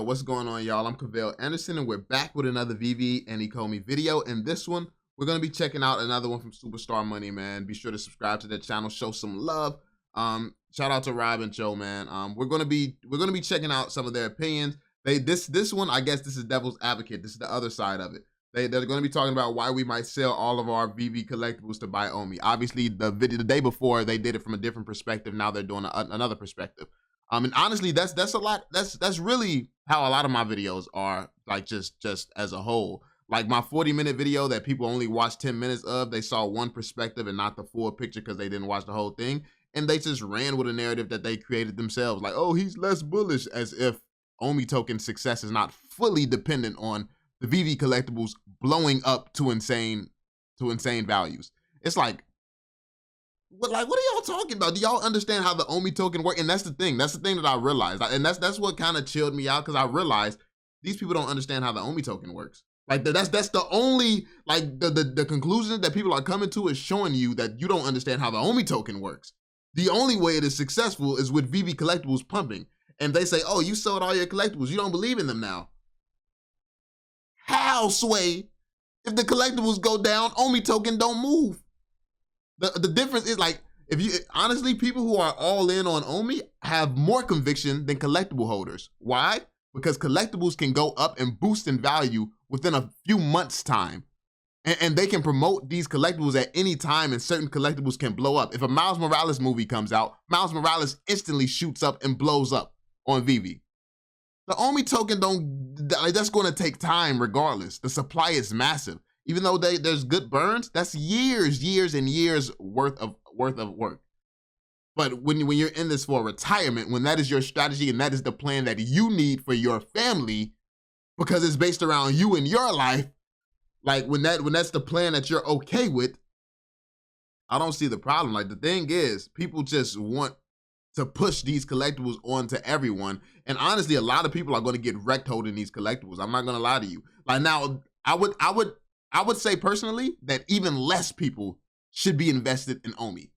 what's going on, y'all? I'm Cavell Anderson, and we're back with another Veve and Ecomi video. And this one, we're gonna be checking out another one from Superstar Money, man. Be sure to subscribe to their channel, show some love. Shout out to Rob and Joe, man. We're gonna be checking out some of their opinions. This one, I guess this is Devil's Advocate. This is the other side of it. They're going to be talking about why we might sell all of our Veve collectibles to buy Omi. Obviously, the day before they did it from a different perspective. Now they're doing another perspective. And honestly, that's a lot. That's really how a lot of my videos are, like just as a whole. Like my 40-minute video that people only watch 10 minutes of, they saw one perspective and not the full picture because they didn't watch the whole thing, and they just ran with a narrative that they created themselves. Like, oh, he's less bullish, as if Omi token success is not fully dependent on the Veve collectibles blowing up to insane values. It's like, what are y'all talking about? Do y'all understand how the Omi token works? And that's the thing that I realized. And that's what kind of chilled me out, because I realized these people don't understand how the Omi token works. Like that's the only, like the conclusion that people are coming to is showing you that you don't understand how the Omi token works. The only way it is successful is with Veve collectibles pumping. And they say, oh, you sold all your collectibles, you don't believe in them now. How, Sway? If the collectibles go down, Omi token don't move. The difference is, like, if you honestly, people who are all in on Omi have more conviction than collectible holders. Why? Because collectibles can go up and boost in value within a few months' time. And they can promote these collectibles at any time, and certain collectibles can blow up. If a Miles Morales movie comes out, Miles Morales instantly shoots up and blows up on Veve. The Omi token that's going to take time regardless. The supply is massive. Even though there's good burns, that's years and years worth of work. But when you're in this for retirement, when that is your strategy and that is the plan that you need for your family, because it's based around you and your life, like when that's the plan that you're okay with, I don't see the problem. Like, the thing is, people just want to push these collectibles onto everyone. And honestly, a lot of people are going to get wrecked holding these collectibles. I'm not going to lie to you. Like, now, I would say personally that even less people should be invested in Omi.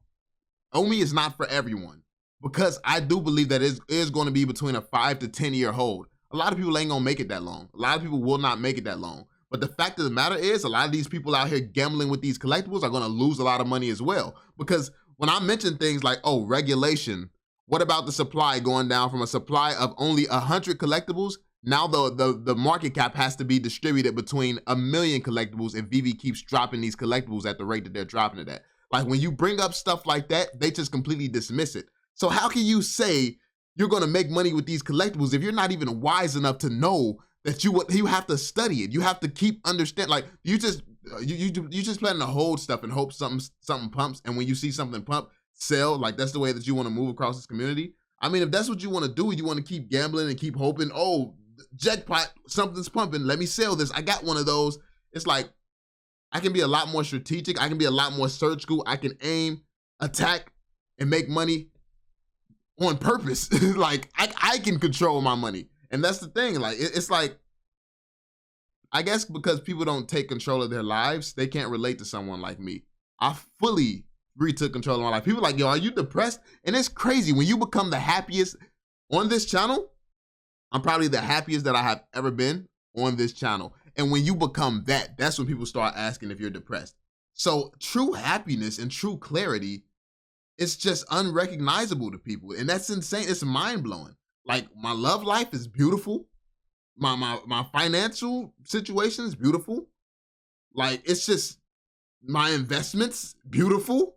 Omi is not for everyone, because I do believe that it is going to be between a 5 to 10 year hold. A lot of people ain't going to make it that long. A lot of people will not make it that long. But the fact of the matter is, a lot of these people out here gambling with these collectibles are going to lose a lot of money as well. Because when I mention things like, oh, regulation, what about the supply going down from a supply of only 100 collectibles? Now the market cap has to be distributed between 1 million collectibles if Veve keeps dropping these collectibles at the rate that they're dropping it at. Like, when you bring up stuff like that, they just completely dismiss it. So how can you say you're going to make money with these collectibles if you're not even wise enough to know that you have to study it? You have to keep understand. Like, you just planning to hold stuff and hope something pumps, and when you see something pump, sell. Like, that's the way that you want to move across this community. I mean, if that's what you want to do, you want to keep gambling and keep hoping, oh, jackpot, something's pumping, let me sell this, I got one of those. It's like, I can be a lot more strategic. I can be a lot more surgical. I can aim, attack, and make money on purpose. Like, I can control my money. And that's the thing. Like, it's like, I guess because people don't take control of their lives, they can't relate to someone like me. I fully retook control of my life. People are like, yo, are you depressed? And it's crazy. When you become the happiest on this channel, I'm probably the happiest that I have ever been on this channel. And when you become that, that's when people start asking if you're depressed. So true happiness and true clarity, it's just unrecognizable to people. And that's insane. It's mind-blowing. Like, my love life is beautiful. My financial situation is beautiful. Like, it's just, my investments, beautiful.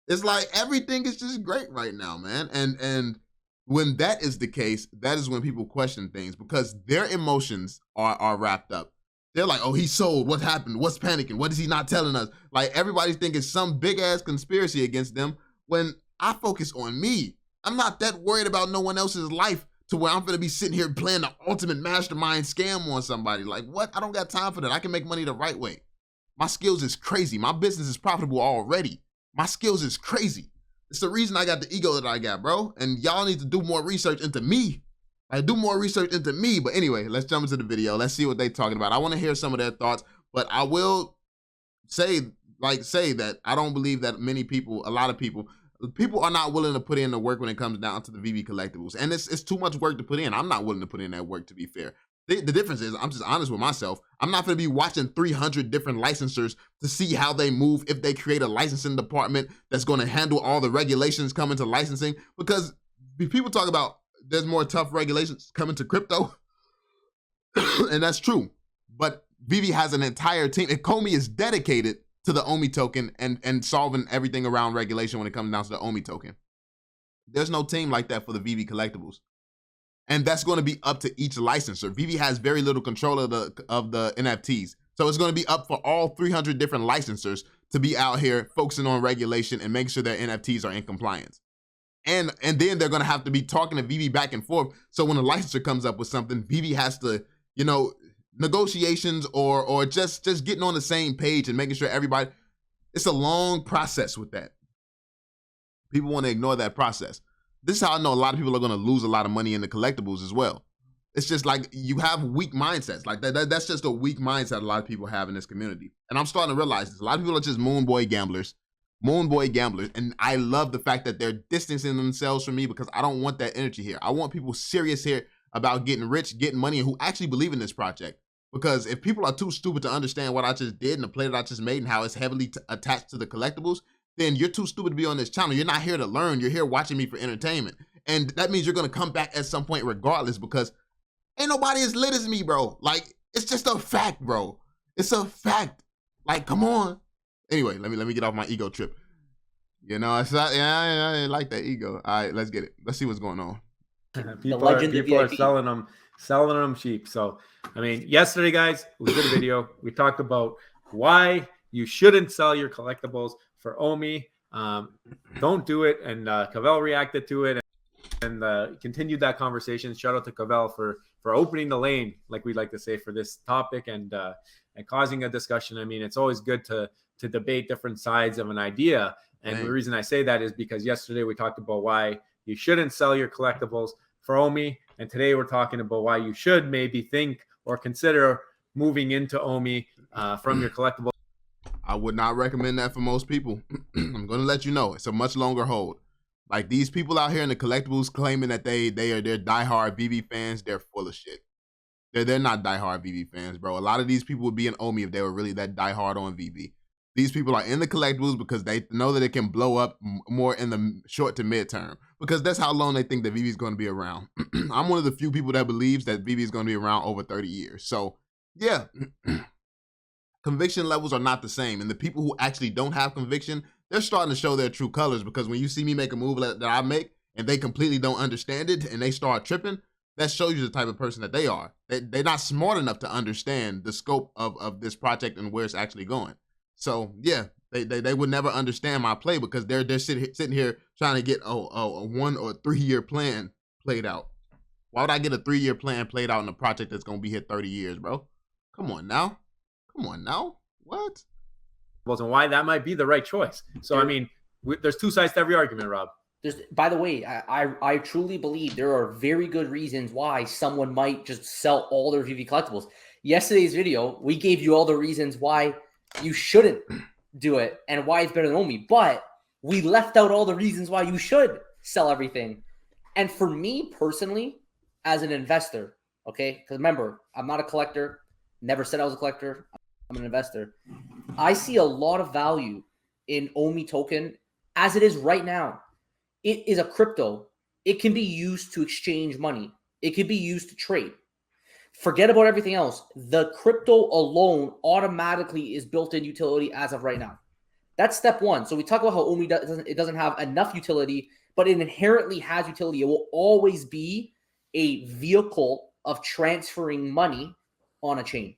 It's like everything is just great right now, man. And when that is the case, that is when people question things, because their emotions are wrapped up. They're like, oh, he sold. What happened? What's panicking? What is he not telling us? Like, everybody's thinking some big ass conspiracy against them, when I focus on me. I'm not that worried about no one else's life to where I'm gonna be sitting here playing the ultimate mastermind scam on somebody. Like, what? I don't got time for that. I can make money the right way. My skills is crazy. My business is profitable already. My skills is crazy. It's the reason I got the ego that I got, bro. And y'all need to do more research into me. Do more research into me. But anyway, let's jump into the video. Let's see what they're talking about. I want to hear some of their thoughts, but I will say that I don't believe that a lot of people People are not willing to put in the work when it comes down to the VV collectibles, and it's too much work to put in. I'm not willing to put in that work, to be fair. The difference is, I'm just honest with myself. I'm not going to be watching 300 different licensors to see how they move if they create a licensing department that's going to handle all the regulations coming to licensing. Because people talk about there's more tough regulations coming to crypto, and that's true. But Veve has an entire team. Ecomi is dedicated to the Omi token and solving everything around regulation when it comes down to the Omi token. There's no team like that for the Veve collectibles. And that's going to be up to each licensor. Veve has very little control of the NFTs. So it's going to be up for all 300 different licensors to be out here focusing on regulation and making sure their NFTs are in compliance. And then they're going to have to be talking to Veve back and forth. So when a licensor comes up with something, Veve has to, negotiations or just getting on the same page and making sure everybody, it's a long process with that. People want to ignore that process. This is how I know a lot of people are going to lose a lot of money in the collectibles as well. It's just like you have weak mindsets. Like that's just a weak mindset a lot of people have in this community. And I'm starting to realize this. A lot of people are just moon boy gamblers. And I love the fact that they're distancing themselves from me because I don't want that energy here. I want people serious here about getting rich, getting money, and who actually believe in this project. Because if people are too stupid to understand what I just did and the play that I just made and how it's heavily attached to the collectibles, then you're too stupid to be on this channel. You're not here to learn. You're here watching me for entertainment. And that means you're going to come back at some point regardless because ain't nobody as lit as me, bro. Like, it's just a fact, bro. It's a fact. Like, come on. Anyway, let me get off my ego trip. It's not, I like that ego. All right, let's get it. Let's see what's going on. People are selling them cheap. So, yesterday, guys, we did a video. We talked about why you shouldn't sell your collectibles for Omi. Don't do it. And Cavell reacted to it and continued that conversation. Shout out to Cavell for opening the lane, like we like to say, for this topic and causing a discussion. It's always good to debate different sides of an idea. And the reason I say that is because yesterday we talked about why you shouldn't sell your collectibles for Omi. And today we're talking about why you should maybe think or consider moving into Omi from your collectibles. I would not recommend that for most people. I'm going to let you know. It's a much longer hold. Like these people out here in the collectibles claiming that they're diehard Veve fans, they're full of shit. They're not diehard Veve fans, bro. A lot of these people would be in Omi if they were really that diehard on Veve. These people are in the collectibles because they know that it can blow up more in the short to mid-term because that's how long they think that Veve is going to be around. I'm one of the few people that believes that Veve is going to be around over 30 years. So, yeah. Conviction levels are not the same. And the people who actually don't have conviction, they're starting to show their true colors because when you see me make a move that I make and they completely don't understand it and they start tripping, that shows you the type of person that they are. They're not smart enough to understand the scope of this project and where it's actually going. So, yeah, they would never understand my play because they're sitting here trying to get a 1 or 3 year plan played out. Why would I get a 3 year plan played out in a project that's going to be here 30 years, bro? Come on now. What? And why that might be the right choice. So, there's two sides to every argument, Rob. By the way, I truly believe there are very good reasons why someone might just sell all their Veve collectibles. Yesterday's video, we gave you all the reasons why you shouldn't do it and why it's better than Omi, but we left out all the reasons why you should sell everything. And for me personally, as an investor, okay, because remember, I'm not a collector, never said I was a collector, I'm an investor. I see a lot of value in Omi token as it is right now. It is a crypto. It can be used to exchange money. It can be used to trade. Forget about everything else. The crypto alone automatically is built-in utility as of right now. That's step one. So we talk about how Omi doesn't have enough utility, but it inherently has utility. It will always be a vehicle of transferring money on a chain.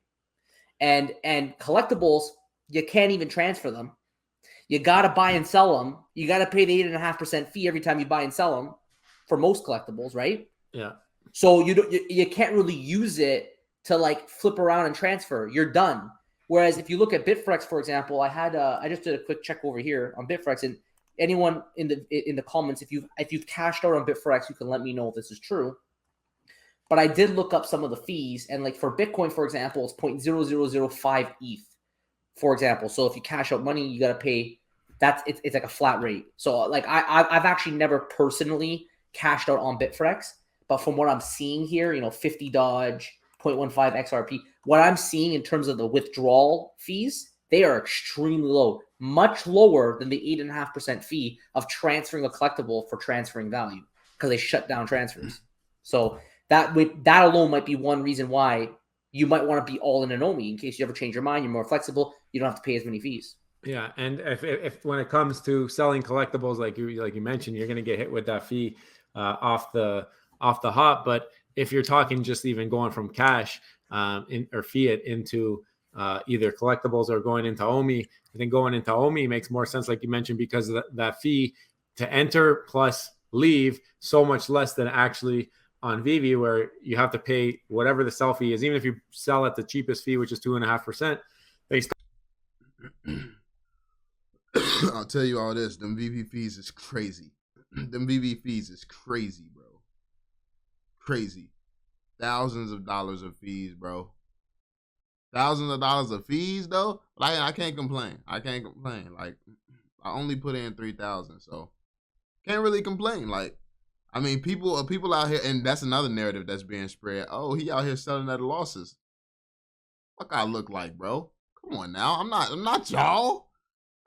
And collectibles, you can't even transfer them. You got to buy and sell them. You got to pay the 8.5% fee every time you buy and sell them for most collectibles, right? Yeah. So you can't really use it to like flip around and transfer. You're done. Whereas if you look at Bitforex, for example, I just did a quick check over here on Bitforex, and anyone in the comments, if you've cashed out on Bitforex, you can let me know if this is true. But I did look up some of the fees, and like for Bitcoin, for example, it's 0.0005 ETH, for example. So if you cash out money, you got to pay it's like a flat rate. So like I've actually never personally cashed out on Bitforex, but from what I'm seeing here, 50 Dodge, 0.15 XRP, what I'm seeing in terms of the withdrawal fees, they are extremely low, much lower than the 8.5% fee of transferring a collectible for transferring value because they shut down transfers. So that alone might be one reason why you might want to be all in an Omi in case you ever change your mind. You're more flexible. You don't have to pay as many fees. Yeah, and if when it comes to selling collectibles, like you mentioned, you're going to get hit with that fee off the hop. But if you're talking just even going from cash or fiat into either collectibles or going into Omi, I think going into Omi makes more sense, like you mentioned, because of that fee to enter plus leave so much less than actually on Veve, where you have to pay whatever the sell fee is, even if you sell at the cheapest fee, which is 2.5%. I'll tell you all this. Them Veve fees is crazy. Them Veve fees is crazy, bro. Crazy. Thousands of dollars of fees, bro. Thousands of dollars of fees, though. Like, I can't complain. Like, I only put in 3,000, so can't really complain. Like, I mean, people out here, and that's another narrative that's being spread. Oh, he out here selling at losses. What I look like, bro? Come on now. I'm not y'all.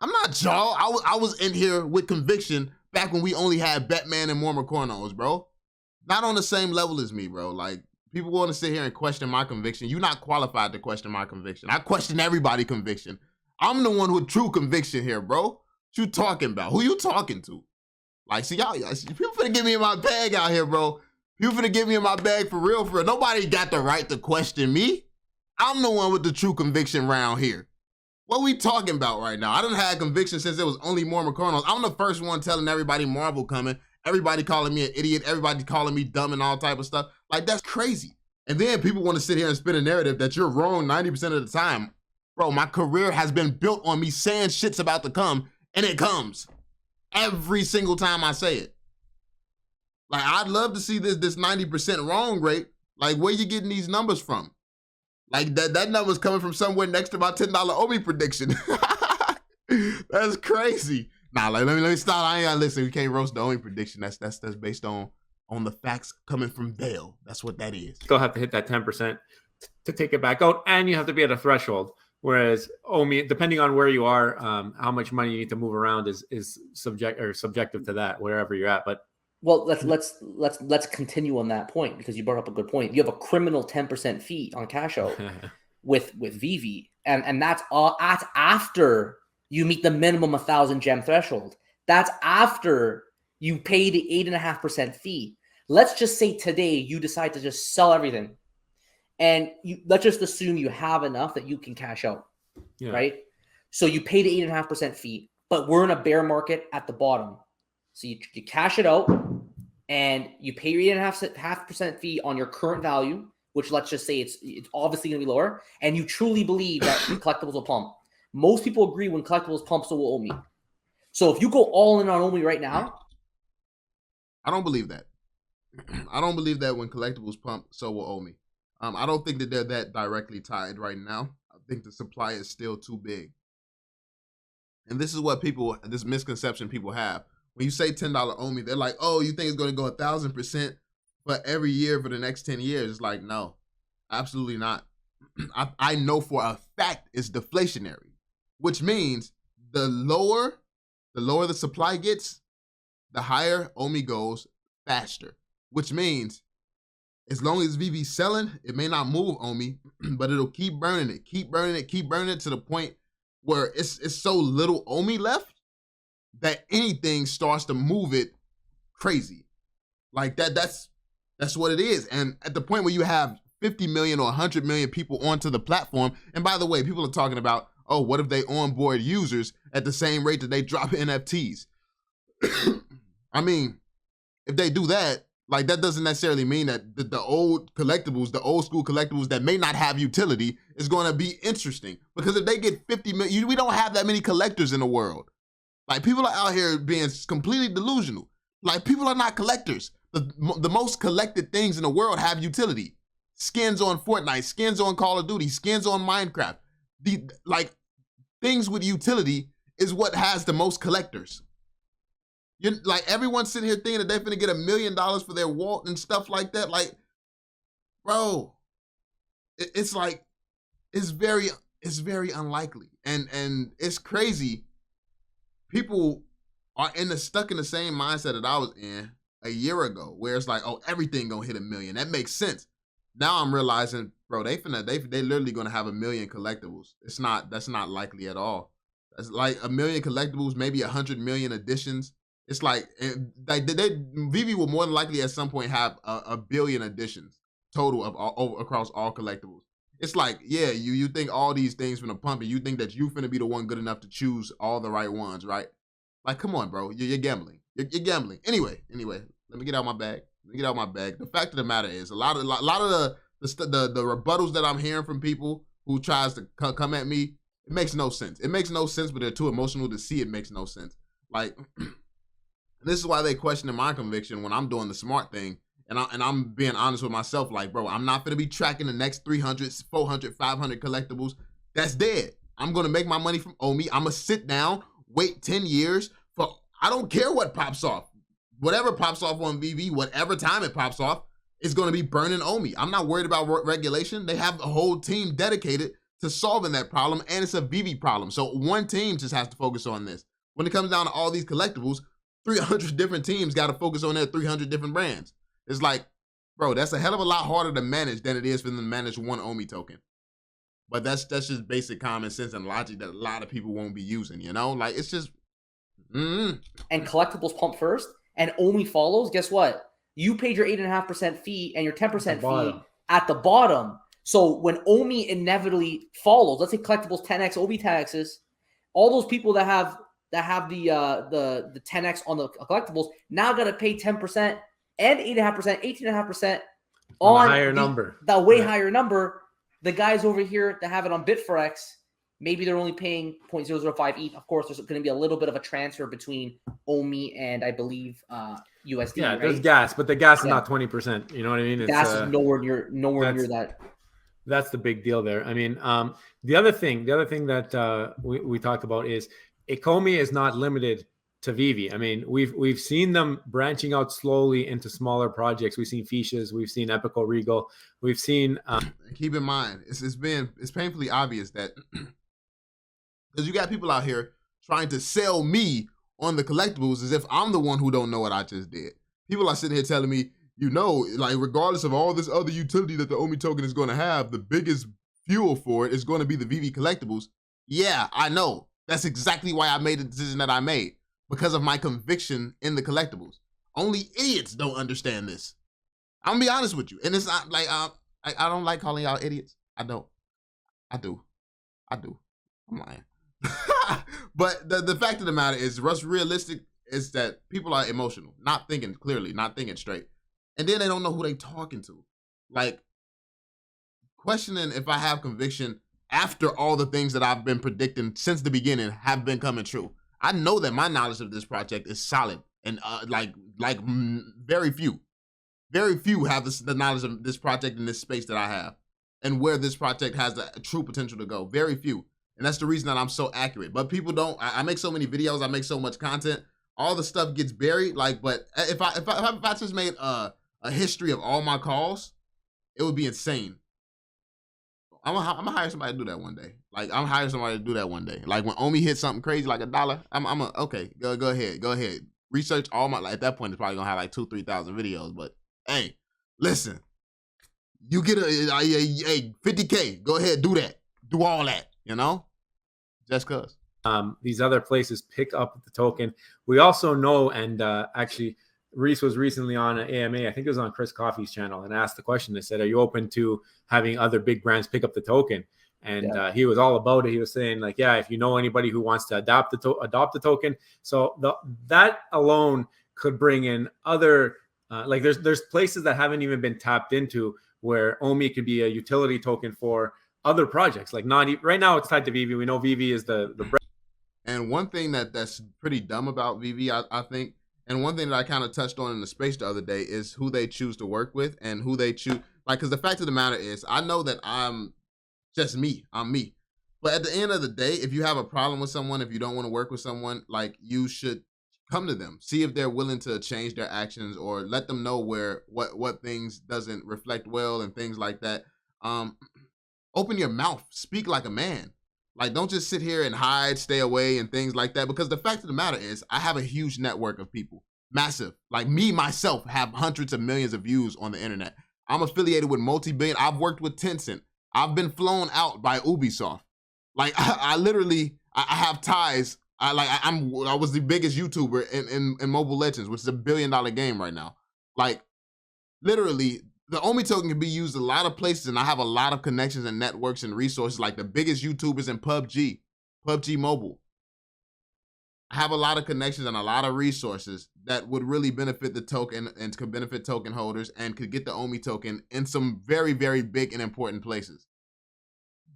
I'm not y'all. I was in here with conviction back when we only had Batman and Mormon Cornos, bro. Not on the same level as me, bro. Like, people want to sit here and question my conviction. You're not qualified to question my conviction. I question everybody's conviction. I'm the one with true conviction here, bro. What you talking about? Who you talking to? Like, see, y'all people finna get me in my bag out here, bro. People finna get me in my bag for real, for real. Nobody got the right to question me. I'm the one with the true conviction round here. What we talking about right now? I done had conviction since there was only Mormon Cornels. I'm the first one telling everybody Marvel coming. Everybody calling me an idiot. Everybody calling me dumb and all type of stuff. Like, that's crazy. And then people want to sit here and spin a narrative that you're wrong 90% of the time. Bro, my career has been built on me saying shit's about to come, and it comes. Every single time I say it. Like, I'd love to see this 90% wrong rate. Like, where you getting these numbers from? Like, that number's coming from somewhere next to my $10 Omi prediction. That's crazy. Nah, like, let me stop. I ain't gotta listen. We can't roast the Omi prediction. That's based on the facts coming from Cavell. That's what that is. Still have to hit that 10% to take it back out, and you have to be at a threshold. Whereas Omi, depending on where you are, how much money you need to move around is subjective to that, wherever you're at. But well, let's continue on that point, because you brought up a good point. You have a criminal 10% fee on cash out with Veve, and that's after you meet the minimum 1,000 gem threshold. That's after you pay the 8.5% fee. Let's just say today you decide to just sell everything, and let's just assume you have enough that you can cash out, right? So you pay the 8.5% fee, but we're in a bear market at the bottom. So you cash it out, and you pay your 8.5% fee on your current value, which let's just say it's obviously going to be lower, and you truly believe that collectibles will pump. Most people agree when collectibles pump, so will Omi. So if you go all in on Omi right now, I don't believe that. I don't believe that when collectibles pump, so will Omi. I don't think that they're that directly tied right now. I think the supply is still too big. And this is what this misconception people have. When you say $10 Omi, they're like, oh, you think it's going to go 1,000% for every year for the next 10 years? It's like, no, absolutely not. I know for a fact it's deflationary, which means the lower the supply gets, the higher Omi goes faster, which means as long as Veve's selling, it may not move Omi, but it'll keep burning it to the point where it's so little Omi left that anything starts to move it crazy. Like that's what it is. And at the point where you have 50 million or 100 million people onto the platform, and by the way, people are talking about, oh, what if they onboard users at the same rate that they drop NFTs? I mean, if they do that, like, that doesn't necessarily mean that the old collectibles, the old school collectibles that may not have utility is going to be interesting. Because if they get 50 million, we don't have that many collectors in the world. Like, people are out here being completely delusional. Like, people are not collectors. The most collected things in the world have utility. Skins on Fortnite, skins on Call of Duty, skins on Minecraft. Things with utility is what has the most collectors. You're like, everyone's sitting here thinking that they're gonna get $1 million for their wallet and stuff like that. Like, bro, it's like, it's very unlikely. And it's crazy. People are stuck in the same mindset that I was in a year ago, where it's like, oh, everything gonna hit $1 million. That makes sense. Now I'm realizing, bro, they literally gonna have $1 million collectibles. That's not likely at all. That's like $1 million collectibles, maybe 100 million additions. It's like Veve will more than likely at some point have a billion additions total of all across all collectibles. It's like, yeah, you think all these things finna pump, and you think that you finna be the one good enough to choose all the right ones, right? Like, come on, bro, you're gambling. You're gambling. Anyway, let me get out my bag. The fact of the matter is, a lot of the rebuttals that I'm hearing from people who tries to come at me, it makes no sense. It makes no sense, but they're too emotional to see it makes no sense. Like, this is why they questioning my conviction when I'm doing the smart thing. And I'm being honest with myself, like, bro, I'm not going to be tracking the next 300, 400, 500 collectibles. That's dead. I'm going to make my money from Omi. I'm going to sit down, wait 10 years for, I don't care what pops off. Whatever pops off on Veve, whatever time it pops off, is going to be burning Omi. I'm not worried about regulation. They have a whole team dedicated to solving that problem, and it's a Veve problem. So one team just has to focus on this. When it comes down to all these collectibles, 300 different teams got to focus on their 300 different brands. It's like, bro, that's a hell of a lot harder to manage than it is for them to manage one Omi token. But that's just basic common sense and logic that a lot of people won't be using, you know? Like, it's just... And collectibles pump first, and Omi follows. Guess what? You paid your 8.5% fee and your 10% fee at the bottom. So when Omi inevitably follows, let's say collectibles 10x, Omi 10x's, all those people that have the 10x on the collectibles now got to pay 10% and 8.5%, 18.5% on the higher number. The way higher number. The guys over here that have it on Bitforex, maybe they're only paying 0.005 ETH. Of course, there's going to be a little bit of a transfer between Omi and, I believe, USD. Yeah, right? There's gas, but the gas is not 20%. You know what I mean? Gas is nowhere near that. That's the big deal there. I mean, the other thing that we talked about is Ecomi is not limited to Veve. I mean, we've seen them branching out slowly into smaller projects. We've seen Fiches, we've seen Epico Regal, we've seen. Keep in mind, it's painfully obvious that because you got people out here trying to sell me on the collectibles as if I'm the one who don't know what I just did. People are sitting here telling me, you know, like, regardless of all this other utility that the Omi token is going to have, the biggest fuel for it is going to be the Veve collectibles. Yeah, I know. That's exactly why I made the decision that I made. Because of my conviction in the collectibles. Only idiots don't understand this. I'm gonna be honest with you. And it's not like, I don't like calling y'all idiots. I don't. I do. I'm lying. But the fact of the matter is, what's realistic is that people are emotional, not thinking clearly, not thinking straight. And then they don't know who they talking to. Like, questioning if I have conviction after all the things that I've been predicting since the beginning have been coming true. I know that my knowledge of this project is solid, and very few have the knowledge of this project in this space that I have, and where this project has the true potential to go. Very few, and that's the reason that I'm so accurate. But people don't. I make so many videos. I make so much content. All the stuff gets buried. Like, but if I just made a history of all my calls, it would be insane. I'm gonna hire somebody to do that one day. Like, I'm hire somebody to do that one day. Like, when Omi hits something crazy like $1, okay, go ahead. Research all my, like, at that point it's probably gonna have like 2,000-3,000 videos. But hey, listen, you get a 50K, go ahead, do that. Do all that, you know? Just cause. These other places pick up the token. We also know, and actually Reese was recently on an AMA, I think it was on Chris Coffey's channel, and asked the question. They said, are you open to having other big brands pick up the token? And he was all about it. He was saying, like, yeah, if you know anybody who wants to adopt the token. So that alone could bring in other, like, there's places that haven't even been tapped into where Omi could be a utility token for other projects. Like, right now it's tied to Veve. We know Veve is the brand. And one thing that's pretty dumb about Veve, I think, and one thing that I kind of touched on in the space the other day is who they choose to work with and who they choose. Like, because the fact of the matter is, I know that I'm just me. I'm me. But at the end of the day, if you have a problem with someone, if you don't want to work with someone, like, you should come to them, see if they're willing to change their actions, or let them know where what things doesn't reflect well and things like that. Open your mouth, speak like a man. Like, don't just sit here and hide, stay away, and things like that. Because the fact of the matter is, I have a huge network of people, massive. Like, me myself have hundreds of millions of views on the internet. I'm affiliated with multi-billion. I've worked with Tencent. I've been flown out by Ubisoft. Like, I literally, I have ties. I was the biggest YouTuber in Mobile Legends, which is $1 billion game right now. Like, literally, the Omi token can be used a lot of places, and I have a lot of connections and networks and resources, like the biggest YouTubers in PUBG Mobile. I have a lot of connections and a lot of resources that would really benefit the token and could benefit token holders and could get the Omi token in some very, very big and important places.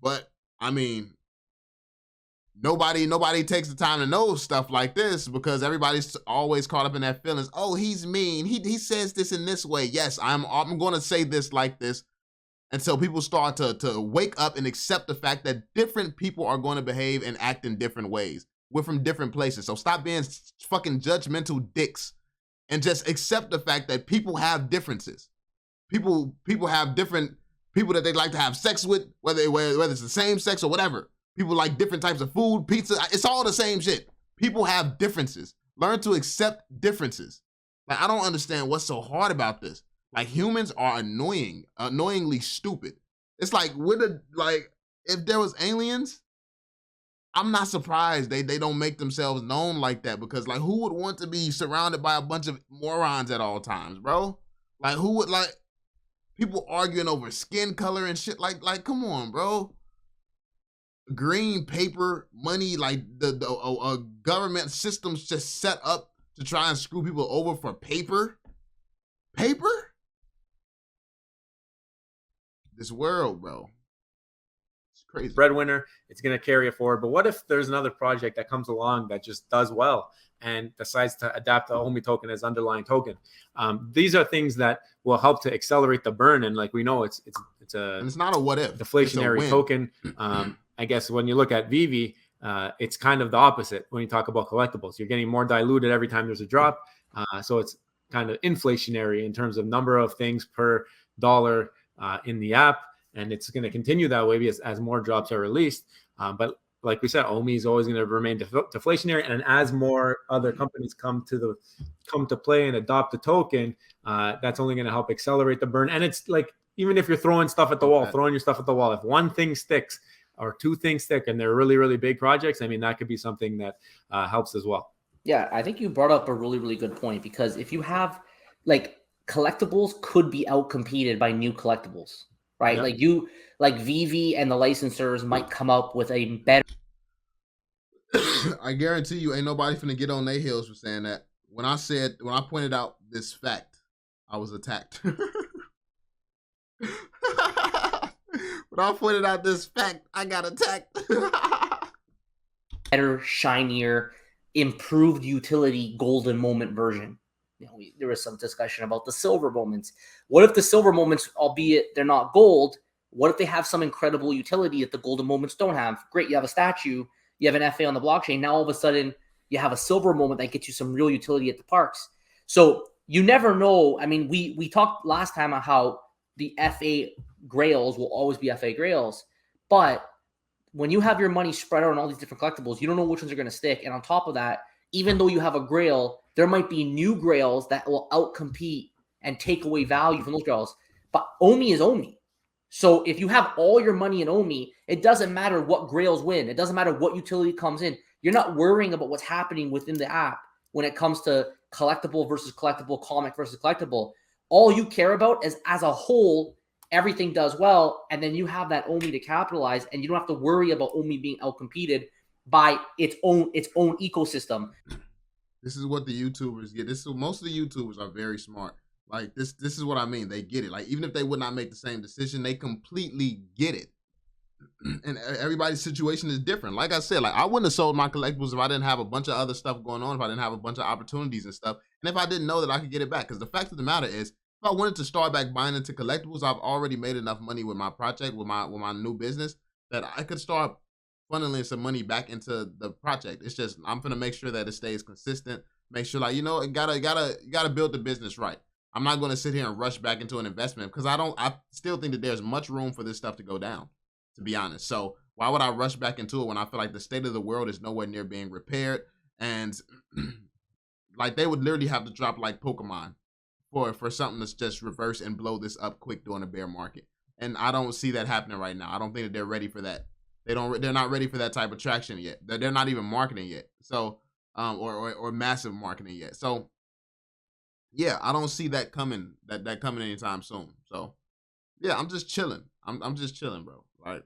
But, I mean, nobody takes the time to know stuff like this because everybody's always caught up in their feelings. Oh, he's mean. He says this in this way. Yes, I'm going to say this like this until people start to wake up and accept the fact that different people are going to behave and act in different ways. We're from different places. So stop being fucking judgmental dicks and just accept the fact that people have differences. People have different people that they like to have sex with, whether it's the same sex or whatever. People like different types of food, pizza. It's all the same shit. People have differences. Learn to accept differences. Like, I don't understand what's so hard about this. Like, humans are annoyingly stupid. It's like, if there was aliens, I'm not surprised they don't make themselves known like that, because, like, who would want to be surrounded by a bunch of morons at all times, bro? Like, who would, like, people arguing over skin color and shit, like come on, bro. Green paper money, like the government systems just set up to try and screw people over for paper. This world, bro, it's crazy. Breadwinner, it's going to carry it forward. But what if there's another project that comes along that just does well and decides to adapt the Omi token as underlying token? These are things that will help to accelerate the burn. And like we know, it's not a what if deflationary token. I guess when you look at Veve, it's kind of the opposite when you talk about collectibles. You're getting more diluted every time there's a drop. So it's kind of inflationary in terms of number of things per dollar in the app. And it's going to continue that way as more drops are released. But like we said, Omi is always going to remain deflationary. And as more other companies come to play and adopt the token, that's only going to help accelerate the burn. And it's like, even if you're throwing stuff at the wall, throwing your stuff at the wall, if one thing sticks or two things stick and they're really, really big projects, I mean, that could be something that helps as well. Yeah, I think you brought up a really, really good point, because if you have, like, collectibles could be outcompeted by new collectibles, right? Yep. Like Veve and the licensors might come up with a better. I guarantee you ain't nobody finna get on their heels for saying that. When I pointed out this fact, I was attacked. When I pointed out this fact, I got attacked. Better, shinier, improved utility golden moment version. You know, there was some discussion about the silver moments. What if the silver moments, albeit they're not gold, what if they have some incredible utility that the golden moments don't have? Great, you have a statue, you have an FA on the blockchain. Now all of a sudden you have a silver moment that gets you some real utility at the parks. So you never know. I mean, we talked last time on how the FA grails will always be FA grails, but when you have your money spread out on all these different collectibles, you don't know which ones are going to stick. And on top of that, even though you have a grail, there might be new grails that will outcompete and take away value from those grails. But Omi is Omi. So if you have all your money in Omi, it doesn't matter what grails win. It doesn't matter what utility comes in. You're not worrying about what's happening within the app when it comes to collectible versus collectible, comic versus collectible. All you care about is, as a whole, everything does well, and then you have that Omi to capitalize, and you don't have to worry about Omi being outcompeted by its own ecosystem. This is what the YouTubers get. Most of the YouTubers are very smart. Like, this is what I mean. They get it. Like, even if they would not make the same decision, they completely get it. And everybody's situation is different. Like I said, like, I wouldn't have sold my collectibles if I didn't have a bunch of other stuff going on, if I didn't have a bunch of opportunities and stuff, and if I didn't know that I could get it back. Because the fact of the matter is, if I wanted to start back buying into collectibles, I've already made enough money with my project, with my new business, that I could start funneling some money back into the project. It's just I'm gonna make sure that it stays consistent. Make sure, like, you know, it gotta build the business right. I'm not gonna sit here and rush back into an investment because I still think that there's much room for this stuff to go down, to be honest. So why would I rush back into it when I feel like the state of the world is nowhere near being repaired? And like they would literally have to drop like Pokemon for something that's just reverse and blow this up quick during a bear market. And I don't see that happening right now. I don't think that they're ready for that. They're not ready for that type of traction yet. They're not even marketing yet. So or massive marketing yet. So yeah, I don't see that coming that coming anytime soon. So yeah, I'm just chilling. I'm just chilling, bro. Like,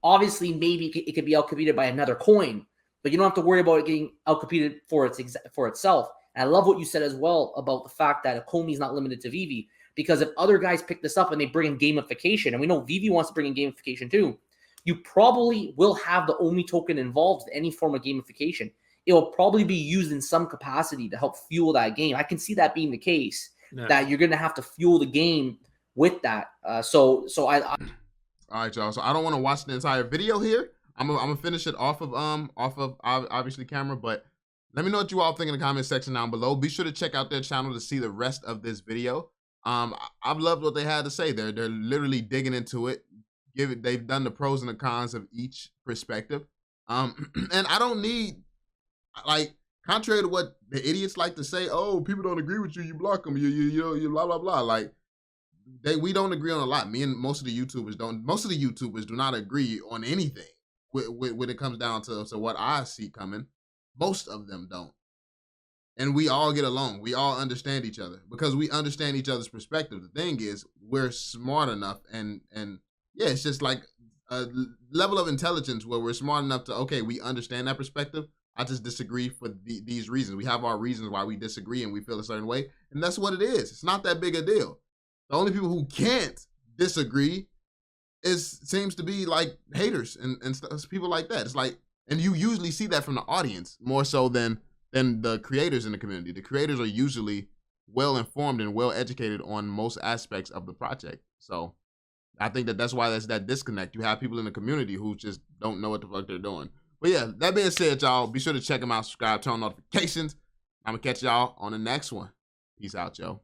obviously, maybe it could be outcompeted by another coin, but you don't have to worry about it getting outcompeted for itself. And I love what you said as well about the fact that Ecomi is not limited to Veve, because if other guys pick this up and they bring in gamification, and we know Veve wants to bring in gamification too, you probably will have the Omi token involved in any form of gamification. It will probably be used in some capacity to help fuel that game. I can see that being the case, that you're going to have to fuel the game with that. So I all right, y'all. So I don't want to watch the entire video here. I'm gonna finish it off of obviously camera, but let me know what you all think in the comment section down below. Be sure to check out their channel to see the rest of this video. I've loved what they had to say. They're literally digging into it. They've done the pros and the cons of each perspective. And I don't need, like, contrary to what the idiots like to say, oh, people don't agree with you, you block them, you blah blah blah. Like, we don't agree on a lot. Me and most of the YouTubers don't. Most of the YouTubers do not agree on anything when it comes down to what I see coming. Most of them don't. And we all get along. We all understand each other because we understand each other's perspective. The thing is, we're smart enough, and yeah, it's just like a level of intelligence where we're smart enough to, okay, we understand that perspective. I just disagree for these reasons. We have our reasons why we disagree and we feel a certain way, and that's what it is. It's not that big a deal. The only people who can't disagree seems to be like haters and people like that. It's like, and you usually see that from the audience more so than the creators in the community. The creators are usually well informed and well educated on most aspects of the project. So I think that's why there's that disconnect. You have people in the community who just don't know what the fuck they're doing. But yeah, that being said, y'all, be sure to check them out, subscribe, turn on notifications. I'm gonna catch y'all on the next one. Peace out, yo.